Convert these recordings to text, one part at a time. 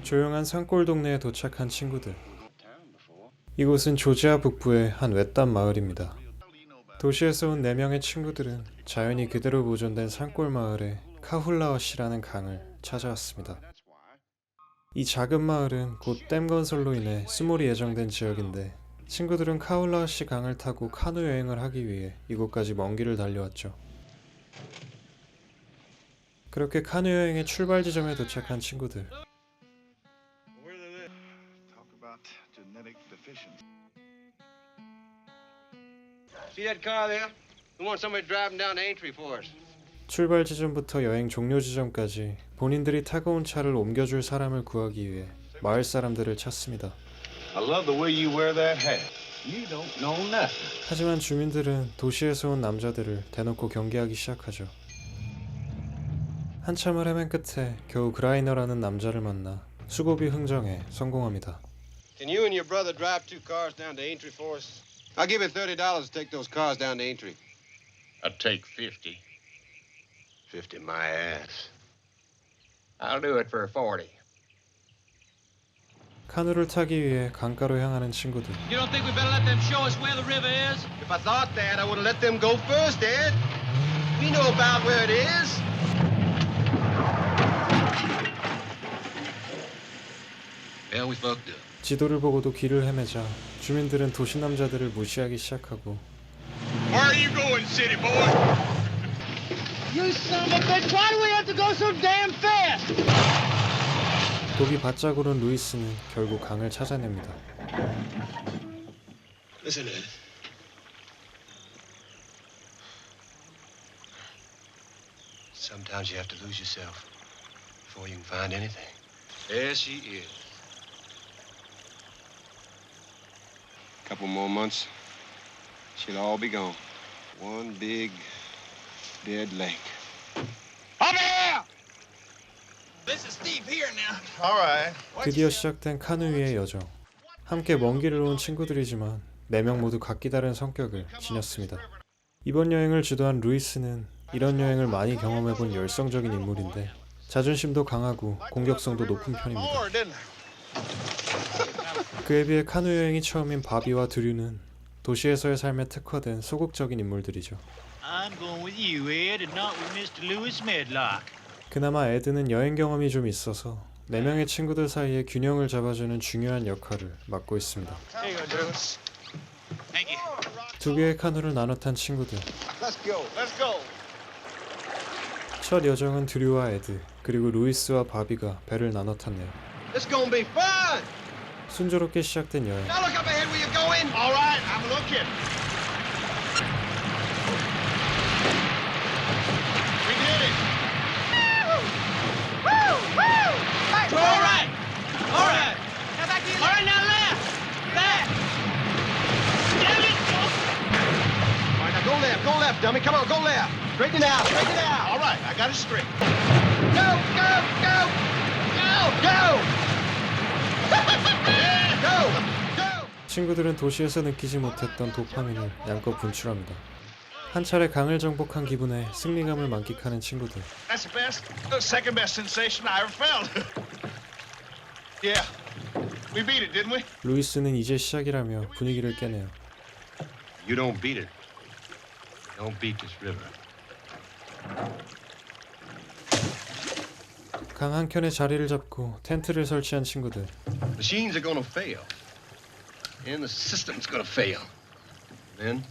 조용한 산골 동네에 도착한 친구들. 이곳은 조지아 북부의 한 외딴 마을입니다. 도시에서 온 4명의 친구들은 자연이 그대로 보존된 산골 마을에 카훌라엇이라는 강을 찾아왔습니다. 이 작은 마을은 곧 댐 건설로 인해 수몰이 예정된 지역인데 친구들은 카훌라엇시 강을 타고 카누 여행을 하기 위해 이곳까지 먼 길을 달려왔죠. 그렇게 카누 여행의 출발 지점에 도착한 친구들. See that car there? We want somebody driving down the Aintree for us. 출발 지점부터 여행 종료 지점까지 본인들이 타고 온 차를 옮겨줄 사람을 구하기 위해 마을 사람들을 찾습니다. I love the way you wear that hat. You don't know nothing. 하지만 주민들은 도시에서 온 남자들을 대놓고 경계하기 시작하죠. 한참을 헤맨 끝에 겨우 그라이너라는 남자를 만나 수고비 흥정에 성공합니다. Can you and your brother drive 2 cars down to Aintree for us? I'll give you $30 to take those cars down to Aintree. I'd take 50. 50 my ass. I'll do it for 40. 카누를 타기 위해 강가로 향하는 친구들. You don't think we better let them show us where the river is? If I thought that, I would have let them go first, Ed. We know about where it is. Well, we fucked up. 지도를 보고도 길을 헤매자 주민들은 도시 남자들을 무시하기 시작하고 Where are you going, city boy? You son of a bitch! Why do we have to go so damn fast? 독이 바짝 오른 루이스는 결국 강을 찾아냅니다. Listen, Ed. Sometimes you have to lose yourself before you can find anything. There she is. Couple more months, she'll all be gone. One big dead lake. Up here! This is Steve here now. All right. 드디어 시작된 카누 위의 여정. 함께 먼 길을 온 친구들이지만 4명 모두 각기 다른 성격을 지녔습니다. 이번 여행을 주도한 루이스는 이런 여행을 많이 경험해본 열성적인 인물인데 자존심도 강하고 공격성도 높은 편입니다. More, didn't 그에 비해 카누 여행이 처음인 바비와 드류는 도시에서의 삶에 특화된 소극적인 인물들이죠. I'm going with you, Ed, and not with Mr. Lewis Medlock. 그나마 에드는 여행 경험이 좀 있어서 4명의 친구들 사이에 균형을 잡아주는 중요한 역할을 맡고 있습니다. Here you go, Lewis. Thank you. 2개의 카누를 나눠 탄 친구들. Let's go. Let's go. 첫 여정은 드류와 에드, 그리고 루이스와 바비가 배를 나눠 탔네요. It's gonna be fun. 순조롭게 시작된 여행. Now look up ahead where you're going. All right, I'm looking. We did it. All right. All right. Now back here. All right, now left. Back. Damn it. All right, now go left, dummy. Come on, go left. Straighten it out, straighten it out. All right, I got it straight. Go, go, go, go, go. Go, go. 친구들은 도시에서 느끼지 못했던 도파민을 양껏 분출합니다. 한 차례 강을 정복한 기분에 승리감을 만끽하는 친구들. That's the second best sensation I ever felt. Yeah, we beat it, didn't we? 루이스는 이제 시작이라며 분위기를 깨네요. You don't beat it. Don't beat this river. 강 한켠에 자리를 잡고 텐트를 설치한 친구들. Machines are gonna fail. And the system's gonna fail. Then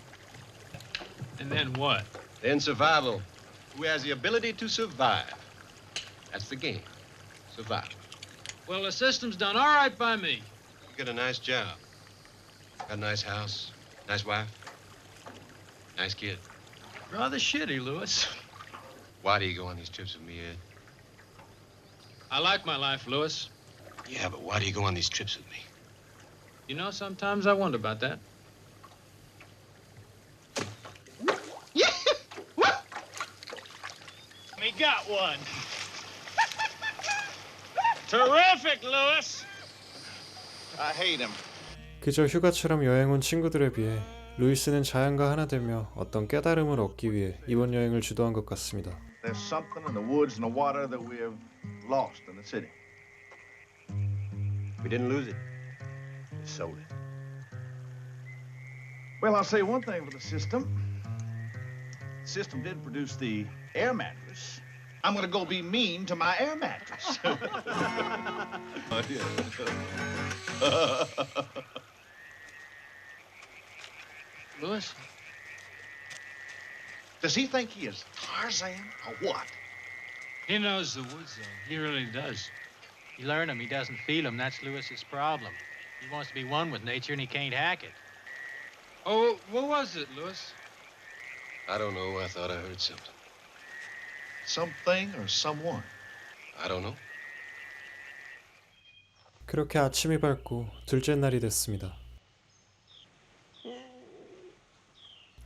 And then what? survival. Who has the ability to survive? That's the game. Survival. Well, the system's done all right by me. You got a nice job. Got a nice house, nice wife, nice kid. Rather shitty, Lewis. Why do you go on these trips with me, Ed? I like my life, Lewis. Yeah, but why do you go on these trips with me? You know, sometimes I wonder about that. We got one. Terrific, Lewis. I hate him. 그저 휴가처럼 여행 온 친구들에 비해 루이스는 자연과 하나 되며 어떤 깨달음을 얻기 위해 이번 여행을 주도한 것 같습니다. There's something in the woods and the water that we have lost in the city. We didn't lose it. We sold it. Well, I'll say one thing for the system. The system did produce the air mattress. I'm gonna go be mean to my air mattress. Lewis? Does he think he is Tarzan or what? He knows the woods, though. He really does. You learn him, he doesn't feel him. That's Lewis's problem. He wants to be one with nature, and he can't hack it. Oh, what was it, Lewis? I don't know. I thought I heard something. Something or someone? I don't know. 그렇게 아침이 밝고 둘째 날이 됐습니다.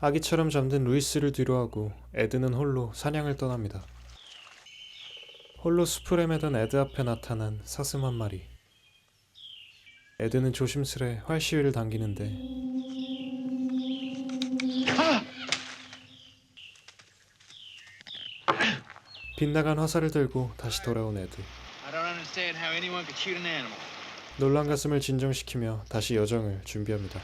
아기처럼 잠든 루이스를 뒤로하고 에드는 홀로 사냥을 떠납니다. 홀로 숲을 헤매던 에드 앞에 나타난 사슴 한 마리. 에드는 조심스레 활시위를 당기는데 빗나간 화살을 들고 다시 돌아온 에드. I don't understand how anyone could shoot an animal. 놀란 가슴을 진정시키며 다시 여정을 준비합니다.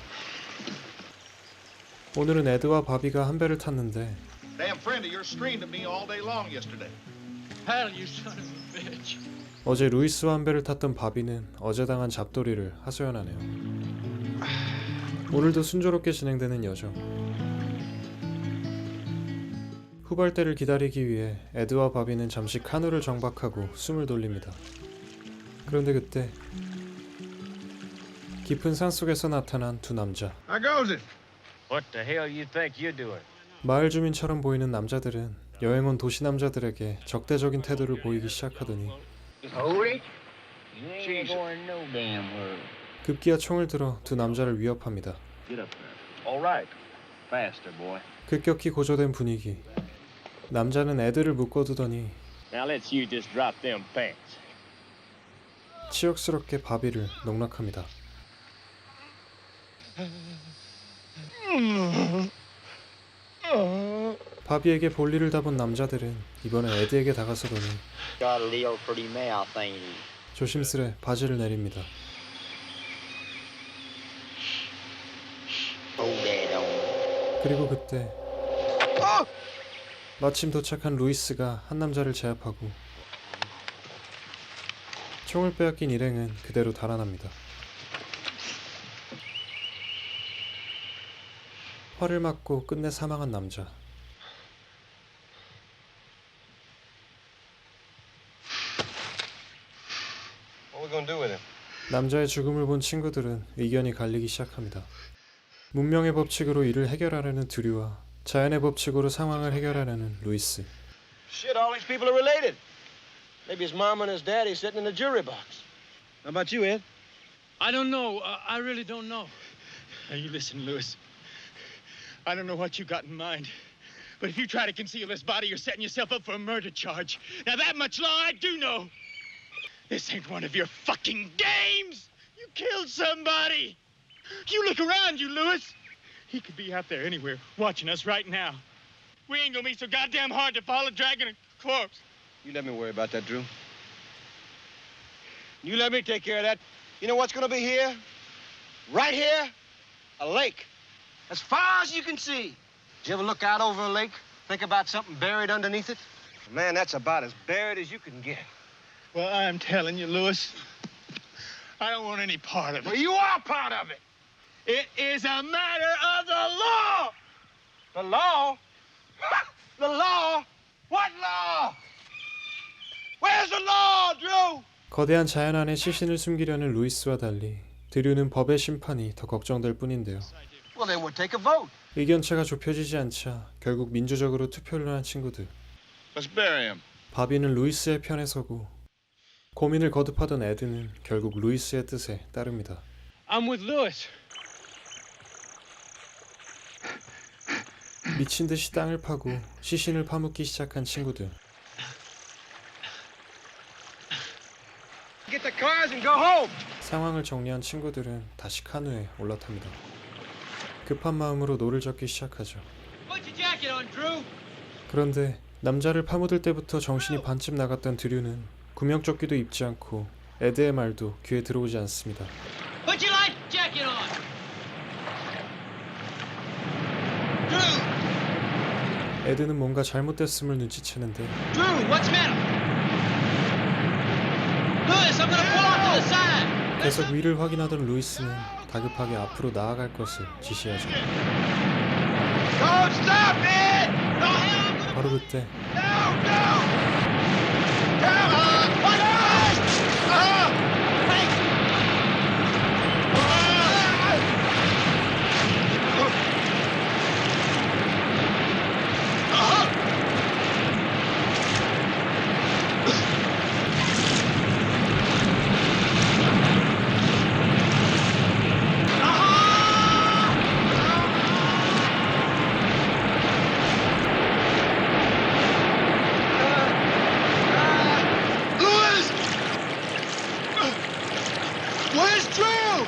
오늘은 에드와 바비가 한 배를 탔는데 Damn friend of yours screamed at me all day long yesterday. Hal, you son of a bitch. 어제 루이스와 한 배를 탔던 바비는 어제 당한 잡돌이를 하소연하네요. 오늘도 순조롭게 진행되는 여정. 후발대를 기다리기 위해 에드와 바비는 잠시 카누를 정박하고 숨을 돌립니다. 그런데 그때 깊은 산속에서 나타난 두 남자. How goes it? What the hell you think you're doing? 마을 주민처럼 보이는 남자들은 여행 온 도시 남자들에게 적대적인 태도를 보이기 시작하더니 Hold it. You ain't going no damn where. 급기야 총을 들어 두 남자를 위협합니다. Get up there. All right. Faster, boy. 급격히 고조된 분위기. 남자는 에드를 묶어두더니 Now let's you just drop them pants. 치욕스럽게 바비를 농락합니다. 바비에게 볼일을 다 본 남자들은 이번에 에드에게 다가서더니 Got a little pretty mouth, ain't he? 조심스레 바지를 내립니다. Hold that on. 그리고 그때 마침 도착한 루이스가 한 남자를 제압하고 총을 빼앗긴 일행은 그대로 달아납니다. 화를 맞고 끝내 사망한 남자. What are we gonna do with him? 남자의 죽음을 본 친구들은 의견이 갈리기 시작합니다. 문명의 법칙으로 이를 해결하려는 드류와 자연의 법칙으로 상황을 해결하려는 루이스. Shit, all these people are related. Maybe his mom and his daddy sitting in the jury box. How about you, Ed? I don't know. I really don't know. Now, you listen, Lewis. I don't know what you got in mind, but if you try to conceal this body, you're setting yourself up for a murder charge. Now, that much law I do know. This ain't one of your fucking games! You killed somebody! You look around you, Lewis! He could be out there anywhere, watching us right now. We ain't gonna be so goddamn hard to follow, dragging a corpse. You let me worry about that, Drew. You let me take care of that. You know what's gonna be here? Right here? A lake. As far as you can see. Did you ever look out over a lake? Think about something buried underneath it? Man, that's about as buried as you can get. Well, I'm telling you, Lewis, I don't want any part of it. Well, you are part of it. It is a matter of the law! The law? The law? What law? Where's the law, Drew? 거대한 자연 안에 시신을 숨기려는 루이스와 달리 드류는 법의 심판이 더 걱정될 뿐인데요. Well, then we'll take a vote. 의견차가 좁혀지지 않자 결국 민주적으로 투표를 한 친구들. Let's bury him. 바비는 루이스의 편에 서고 고민을 거듭하던 에드는 결국 루이스의 뜻에 따릅니다. I'm with Lewis. 미친 듯이 땅을 파고 시신을 파묻기 시작한 친구들. Get the cars and go home. 상황을 정리한 친구들은 다시 카누에 올라탑니다. 급한 마음으로 노를 젓기 시작하죠. Put your jacket on, Drew. 그런데 남자를 파묻을 때부터 정신이 반쯤 나갔던 드류는 구명조끼도 입지 않고 에드의 말도 귀에 들어오지 않습니다. Put your life jacket on. Drew, 에드는 뭔가 잘못됐음을 눈치채는데 Drew, what's the matter? Lewis, I'm gonna pull off to the side. 계속 위를 확인하던 루이스는 다급하게 앞으로 나아갈 것을 지시하죠. Don't stop it! 바로 그때 No, no! Come on! What Lewis! Where's Drew?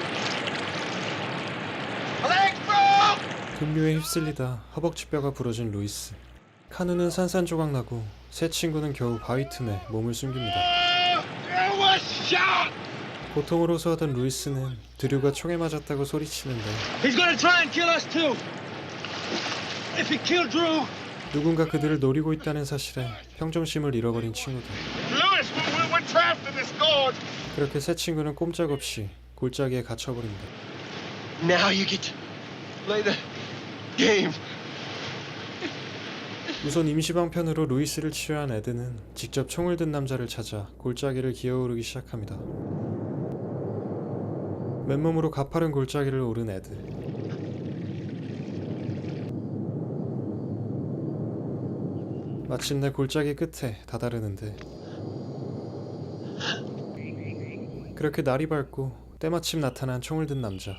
Leg broke! 급류에 휩쓸리다 허벅지뼈가 부러진 루이스. 카누는 산산조각나고 새 친구는 겨우 바위 틈에 몸을 숨깁니다. Drew was shot! 고통을 호소하던 루이스는 드류가 총에 맞았다고 소리치는데 He's gonna try and kill us too. If he killed Drew, 누군가 그들을 노리고 있다는 사실에 평정심을 잃어버린 친구들. Lewis, we're trapped in this gorge! 그렇게 새 친구는 꼼짝없이 골짜기에 갇혀버립니다. Now you get to play the game. 우선 임시방편으로 루이스를 치료한 에드는 직접 총을 든 남자를 찾아 골짜기를 기어오르기 시작합니다. 맨몸으로 가파른 골짜기를 오른 에드. 마침내 골짜기 끝에 다다르는데 그렇게 날이 밝고 때마침 나타난 총을 든 남자.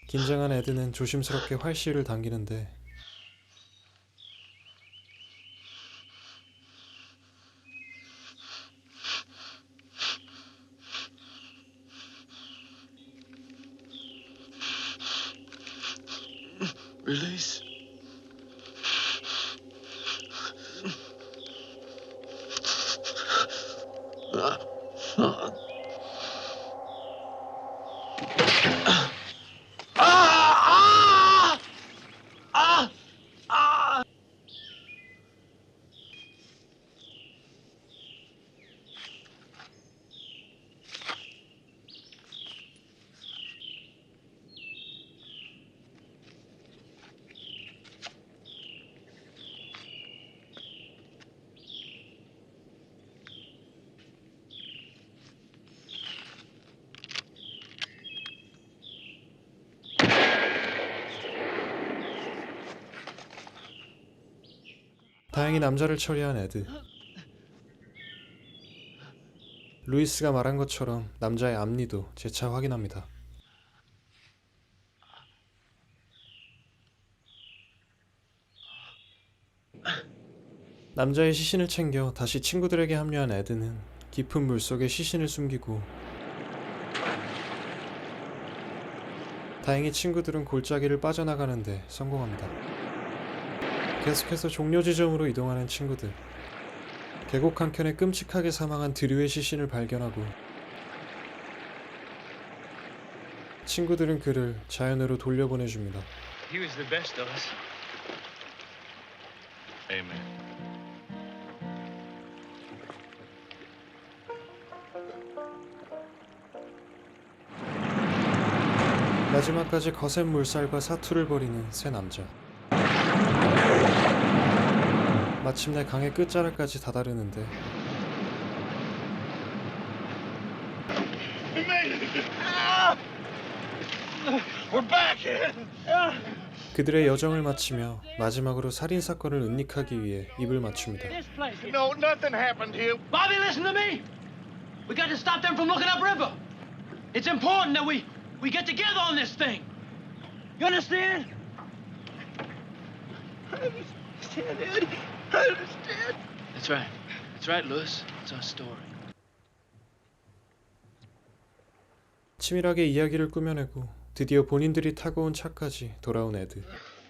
긴장한 에드는 조심스럽게 활시위를 당기는데 Release. 다행히 남자를 처리한 에드. 루이스가 말한 것처럼 남자의 앞니도 재차 확인합니다. 남자의 시신을 챙겨 다시 친구들에게 합류한 에드는 깊은 물속에 시신을 숨기고 다행히 친구들은 골짜기를 빠져나가는데 성공합니다. 계속해서 종료 지점으로 이동하는 친구들. 계곡 한켠에 끔찍하게 사망한 드류의 시신을 발견하고 친구들은 그를 자연으로 돌려보내줍니다. he was the best of us. Amen. 마지막까지 거센 물살과 사투를 벌이는 세 남자. 마침내 강의 끝자락까지 다다르는데 We're back! 그들의 여정을 마치며 마지막으로 살인사건을 은닉하기 위해 입을 맞춥니다. This place. No, nothing happened here. Bobby, listen to me. We got to stop them from looking upriver. It's important that we get together on this thing. You understand? I understand, Eddie. I understand. That's right. That's right, Lewis. It's our story. 치밀하게 이야기를 꾸며내고 드디어 본인들이 타고 온 차까지 돌아온 에드.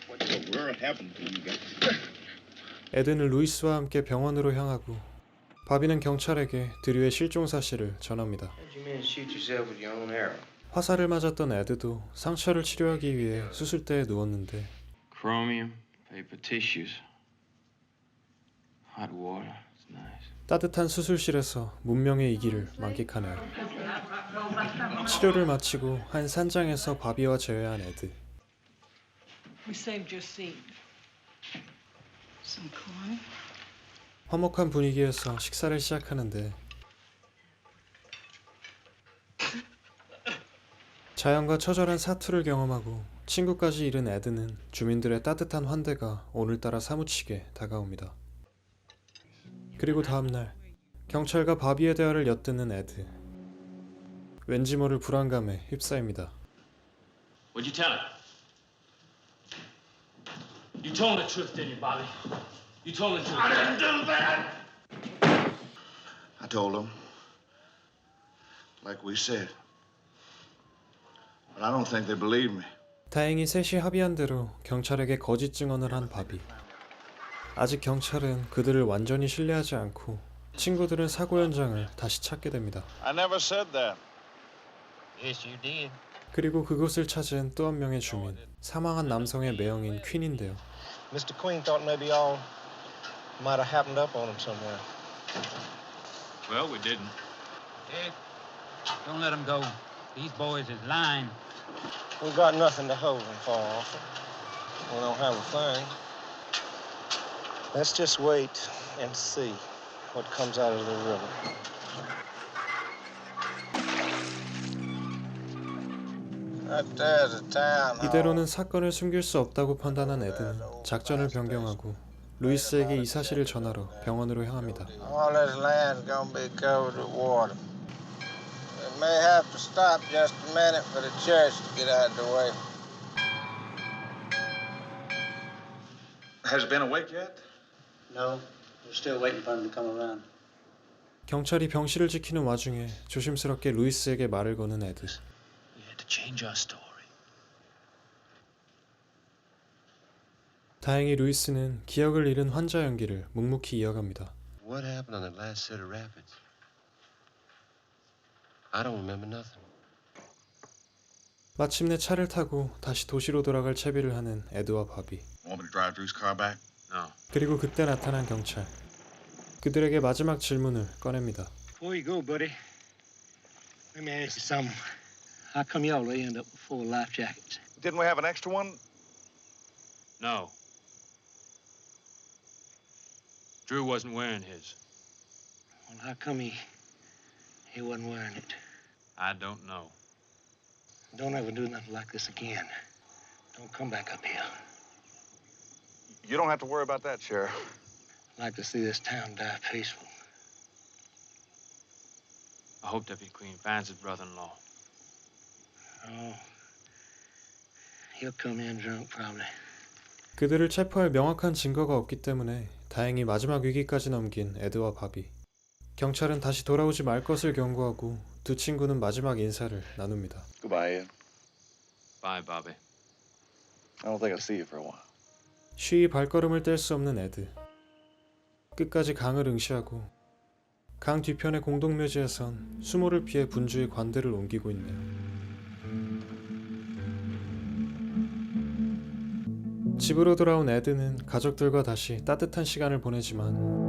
What the world happened to you guys? 에드는 루이스와 함께 병원으로 향하고 바비는 경찰에게 드류의 실종 사실을 전합니다. How'd you manage to shoot yourself with your own arrow? 화살을 맞았던 에드도 상처를 치료하기 위해 수술대에 누웠는데 Chromium, paper tissues, hot water. It's nice. 따뜻한 수술실에서 문명의 이기를 만끽하네요. 치료를 마치고 한 산장에서 바비와 재회한 에드. We saved your seat. Some corn? 화목한 분위기에서 식사를 시작하는데 자연과 처절한 사투를 경험하고 친구까지 잃은 에드는 주민들의 따뜻한 환대가 오늘따라 사무치게 다가옵니다. 그리고 다음날 경찰과 바비의 대화를 엿듣는 에드. 왠지 모를 불안감에 휩싸입니다. What'd you tell him? You told the truth, didn't you, Bobby? You told the truth. I didn't do that! I told them, like we said. But I don't think they believe me. 다행히 셋이 합의한 대로 경찰에게 거짓 증언을 한 바비. 아직 경찰은 그들을 완전히 신뢰하지 않고 친구들은 사고 현장을 다시 찾게 됩니다. I never said that. Yes, you did. 그리고 그곳을 찾은 또 한 명의 주민, 사망한 남성의 매형인 퀸인데요. Mr. Queen thought maybe y'all might have happened up on him somewhere. Well, we didn't. Ed, don't let them go. These boys is lying. We got nothing to hold him for, officer. We don't have a thing. Let's just wait and see what comes out of the river. Right there's a town hall. 이대로는 사건을 숨길 수 없다고 판단한 에드는 작전을 변경하고 루이스에게 이 사실을 전하러 병원으로 향합니다. All this land's gonna be covered with water. We may have to stop just a minute for the church to get out of the way. Has Ben awake yet? No, we're still waiting for him to come around. 경찰이 병실을 지키는 와중에 조심스럽게 루이스에게 말을 거는 에드. We had to change our story. 다행히 루이스는 기억을 잃은 환자 연기를 묵묵히 이어갑니다. What happened on the last set of rapids? I don't remember nothing. 마침내 차를 타고 다시 도시로 돌아갈 채비를 하는 에드와 바비. Want me to drive Drew's car back? No. 그리고 그때 나타난 경찰. 그들에게 마지막 질문을 꺼냅니다. Before you go, buddy, let me ask you something. How come y'all end up with full life jackets? Didn't we have an extra one? No. Drew wasn't wearing his. Well, how come he wasn't wearing it? I don't know. Don't ever do nothing like this again. Don't come back up here. You don't have to worry about that, Sheriff. I'd like to see this town die peaceful. I hope Deputy Queen finds his brother-in-law. Oh, he'll come in drunk probably. 그들을 체포할 명확한 증거가 없기 때문에 다행히 마지막 위기까지 넘긴 에드와 바비. 경찰은 다시 돌아오지 말 것을 경고하고 두 친구는 마지막 인사를 나눕니다. Goodbye, Ed. Bye, Bobby. I don't think I'll see you for a while. 쉬이 발걸음을 뗄 수 없는 에드. 끝까지 강을 응시하고 강 뒤편의 공동묘지에선 수모를 피해 분주히 관대를 옮기고 있네요. 집으로 돌아온 에드는 가족들과 다시 따뜻한 시간을 보내지만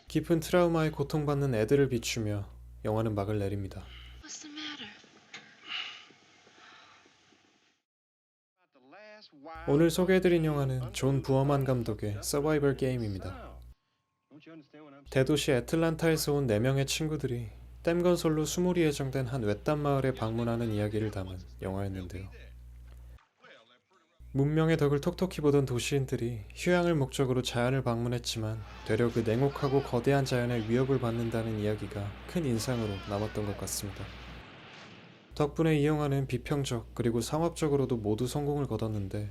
깊은 트라우마에 고통받는 에드를 비추며 영화는 막을 내립니다. What's the matter? 오늘 소개해드린 영화는 존 부어만 감독의 서바이벌 게임입니다. 대도시 애틀란타에서 온 4명의 친구들이 댐 건설로 수몰이 예정된 한 외딴 마을에 방문하는 이야기를 담은 영화였는데요. 문명의 덕을 톡톡히 보던 도시인들이 휴양을 목적으로 자연을 방문했지만 되려 그 냉혹하고 거대한 자연의 위협을 받는다는 이야기가 큰 인상으로 남았던 것 같습니다. 덕분에 이 영화는 비평적 그리고 상업적으로도 모두 성공을 거뒀는데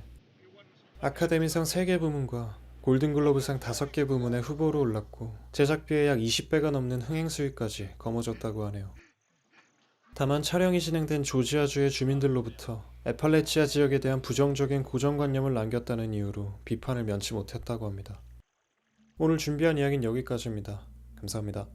아카데미상 3개 부문과 골든글로브상 5개 부문의 후보로 올랐고 제작비의 약 20배가 넘는 흥행 수익까지 거머쥐었다고 하네요. 다만 촬영이 진행된 조지아주의 주민들로부터 애팔레치아 지역에 대한 부정적인 고정관념을 남겼다는 이유로 비판을 면치 못했다고 합니다. 오늘 준비한 이야기는 여기까지입니다. 감사합니다.